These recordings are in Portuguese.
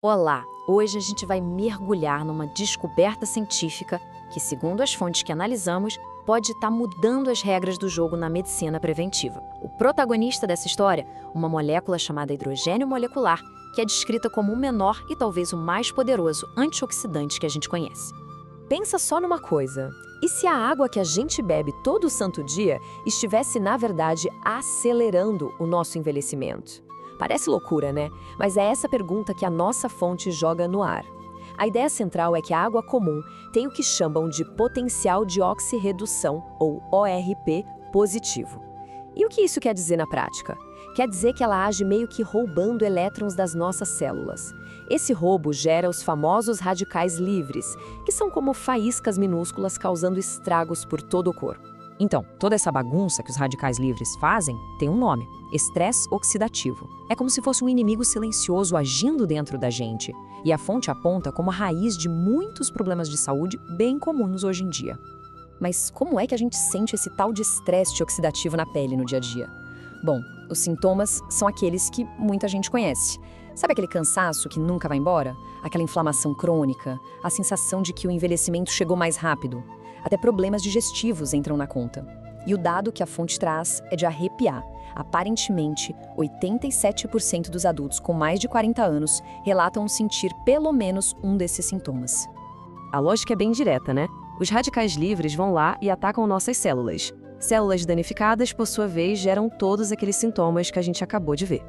Olá! Hoje a gente vai mergulhar numa descoberta científica que, segundo as fontes que analisamos, pode estar mudando as regras do jogo na medicina preventiva. O protagonista dessa história, uma molécula chamada hidrogênio molecular, que é descrita como o menor e talvez o mais poderoso antioxidante que a gente conhece. Pensa só numa coisa. E se a água que a gente bebe todo santo dia estivesse, na verdade, acelerando o nosso envelhecimento? Parece loucura, né? Mas é essa pergunta que a nossa fonte joga no ar. A ideia central é que a água comum tem o que chamam de potencial de oxirredução, ou ORP, positivo. E o que isso quer dizer na prática? Quer dizer que ela age meio que roubando elétrons das nossas células. Esse roubo gera os famosos radicais livres, que são como faíscas minúsculas causando estragos por todo o corpo. Então, toda essa bagunça que os radicais livres fazem tem um nome: estresse oxidativo. É como se fosse um inimigo silencioso agindo dentro da gente. E a fonte aponta como a raiz de muitos problemas de saúde bem comuns hoje em dia. Mas como é que a gente sente esse tal de estresse oxidativo na pele no dia a dia? Bom, os sintomas são aqueles que muita gente conhece. Sabe aquele cansaço que nunca vai embora? Aquela inflamação crônica? A sensação de que o envelhecimento chegou mais rápido? Até problemas digestivos entram na conta. E o dado que a fonte traz é de arrepiar. Aparentemente, 87% dos adultos com mais de 40 anos relatam sentir pelo menos um desses sintomas. A lógica é bem direta, né? Os radicais livres vão lá e atacam nossas células. Células danificadas, por sua vez, geram todos aqueles sintomas que a gente acabou de ver.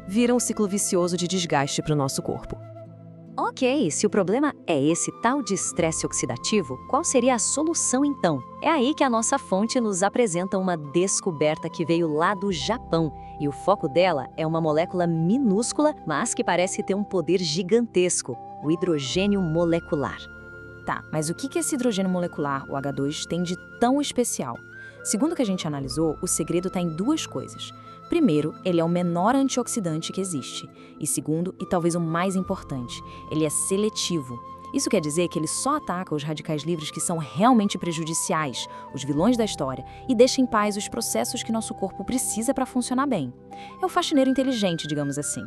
Vira um ciclo vicioso de desgaste para o nosso corpo. Ok, se o problema é esse tal de estresse oxidativo, qual seria a solução então? É aí que a nossa fonte nos apresenta uma descoberta que veio lá do Japão. E o foco dela é uma molécula minúscula, mas que parece ter um poder gigantesco: o hidrogênio molecular. Tá, mas o que esse hidrogênio molecular, o H2, tem de tão especial? Segundo o que a gente analisou, o segredo está em duas coisas. Primeiro, ele é o menor antioxidante que existe. E segundo, e talvez o mais importante, ele é seletivo. Isso quer dizer que ele só ataca os radicais livres que são realmente prejudiciais, os vilões da história, e deixa em paz os processos que nosso corpo precisa para funcionar bem. É o faxineiro inteligente, digamos assim.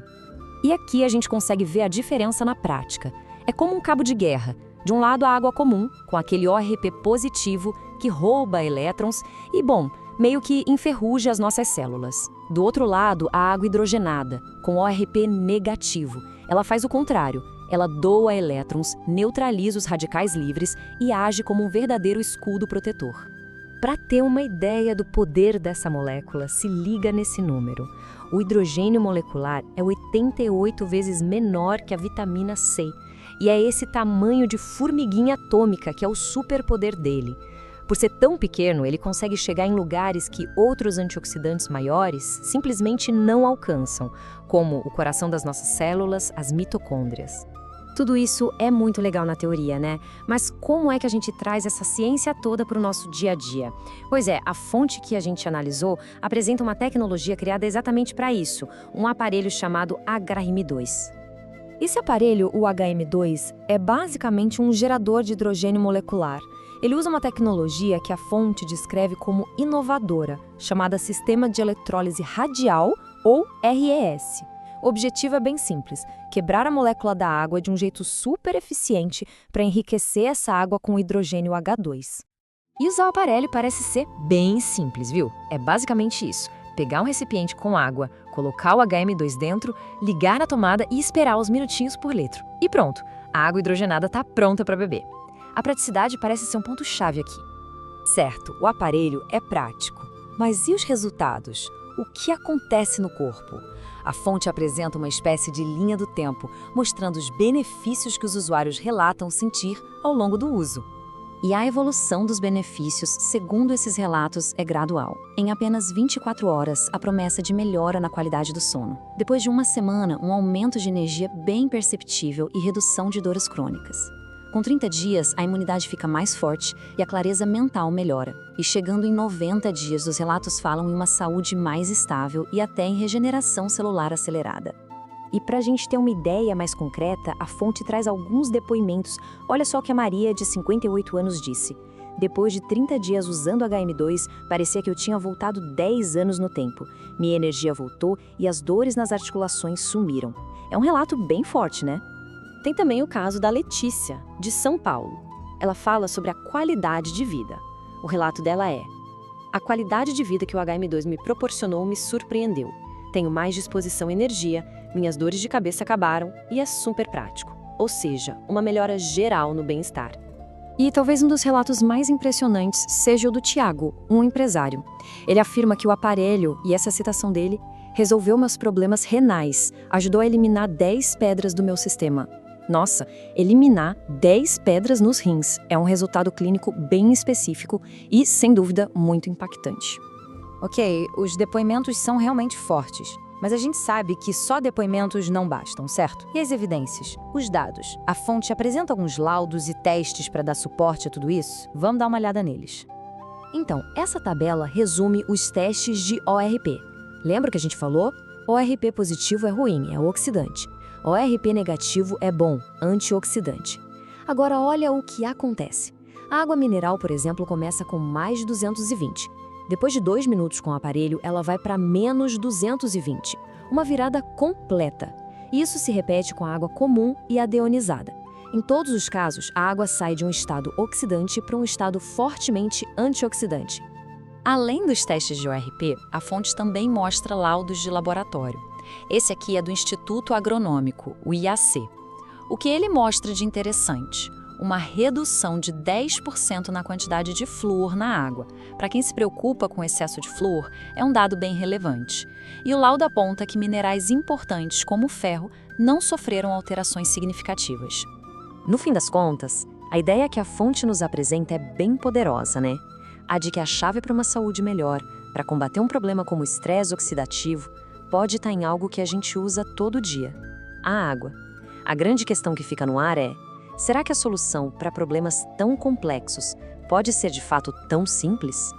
E aqui a gente consegue ver a diferença na prática. É como um cabo de guerra. De um lado, a água comum, com aquele ORP positivo que rouba elétrons e, bom, meio que enferruja as nossas células. Do outro lado, a água hidrogenada, com ORP negativo. Ela faz o contrário. Ela doa elétrons, neutraliza os radicais livres e age como um verdadeiro escudo protetor. Para ter uma ideia do poder dessa molécula, se liga nesse número. O hidrogênio molecular é 88 vezes menor que a vitamina C. E é esse tamanho de formiguinha atômica que é o superpoder dele. Por ser tão pequeno, ele consegue chegar em lugares que outros antioxidantes maiores simplesmente não alcançam, como o coração das nossas células, as mitocôndrias. Tudo isso é muito legal na teoria, né? Mas como é que a gente traz essa ciência toda para o nosso dia a dia? Pois é, a fonte que a gente analisou apresenta uma tecnologia criada exatamente para isso, um aparelho chamado HM2. Esse aparelho, o HM2, é basicamente um gerador de hidrogênio molecular. Ele usa uma tecnologia que a fonte descreve como inovadora, chamada Sistema de Eletrólise Radial, ou RES. O objetivo é bem simples: quebrar a molécula da água de um jeito super eficiente para enriquecer essa água com hidrogênio H2. E usar o aparelho parece ser bem simples, viu? É basicamente isso: pegar um recipiente com água, colocar o HM2 dentro, ligar na tomada e esperar uns minutinhos por litro. E pronto, a água hidrogenada está pronta para beber. A praticidade parece ser um ponto-chave aqui. Certo, o aparelho é prático. Mas e os resultados? O que acontece no corpo? A fonte apresenta uma espécie de linha do tempo, mostrando os benefícios que os usuários relatam sentir ao longo do uso. E a evolução dos benefícios, segundo esses relatos, é gradual. Em apenas 24 horas, a promessa de melhora na qualidade do sono. Depois de uma semana, um aumento de energia bem perceptível e redução de dores crônicas. Com 30 dias, a imunidade fica mais forte e a clareza mental melhora. E chegando em 90 dias, os relatos falam em uma saúde mais estável e até em regeneração celular acelerada. E para a gente ter uma ideia mais concreta, a fonte traz alguns depoimentos. Olha só o que a Maria, de 58 anos, disse. Depois de 30 dias usando HM2, parecia que eu tinha voltado 10 anos no tempo. Minha energia voltou e as dores nas articulações sumiram. É um relato bem forte, né? Tem também o caso da Letícia, de São Paulo. Ela fala sobre a qualidade de vida. O relato dela é: a qualidade de vida que o HM2 me proporcionou me surpreendeu. Tenho mais disposição e energia, minhas dores de cabeça acabaram e é super prático. Ou seja, uma melhora geral no bem-estar. E talvez um dos relatos mais impressionantes seja o do Tiago, um empresário. Ele afirma que o aparelho, e essa citação dele, resolveu meus problemas renais, ajudou a eliminar 10 pedras do meu sistema. Nossa, eliminar 10 pedras nos rins é um resultado clínico bem específico e, sem dúvida, muito impactante. Ok, os depoimentos são realmente fortes. Mas a gente sabe que só depoimentos não bastam, certo? E as evidências? Os dados? A fonte apresenta alguns laudos e testes para dar suporte a tudo isso? Vamos dar uma olhada neles. Então, essa tabela resume os testes de ORP. Lembra que a gente falou? ORP positivo é ruim, é oxidante. ORP negativo é bom, antioxidante. Agora olha o que acontece. A água mineral, por exemplo, começa com mais de 220. Depois de 2 minutos com o aparelho, ela vai para menos 220, uma virada completa. Isso se repete com a água comum e a deionizada. Em todos os casos, a água sai de um estado oxidante para um estado fortemente antioxidante. Além dos testes de ORP, a fonte também mostra laudos de laboratório. Esse aqui é do Instituto Agronômico, o IAC. O que ele mostra de interessante? Uma redução de 10% na quantidade de flúor na água. Para quem se preocupa com excesso de flúor, é um dado bem relevante. E o laudo aponta que minerais importantes, como o ferro, não sofreram alterações significativas. No fim das contas, a ideia que a fonte nos apresenta é bem poderosa, né? A de que a chave para uma saúde melhor, para combater um problema como o estresse oxidativo, pode estar em algo que a gente usa todo dia: a água. A grande questão que fica no ar é: será que a solução para problemas tão complexos pode ser de fato tão simples?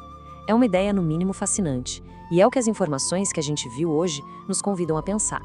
É uma ideia no mínimo fascinante, e é o que as informações que a gente viu hoje nos convidam a pensar.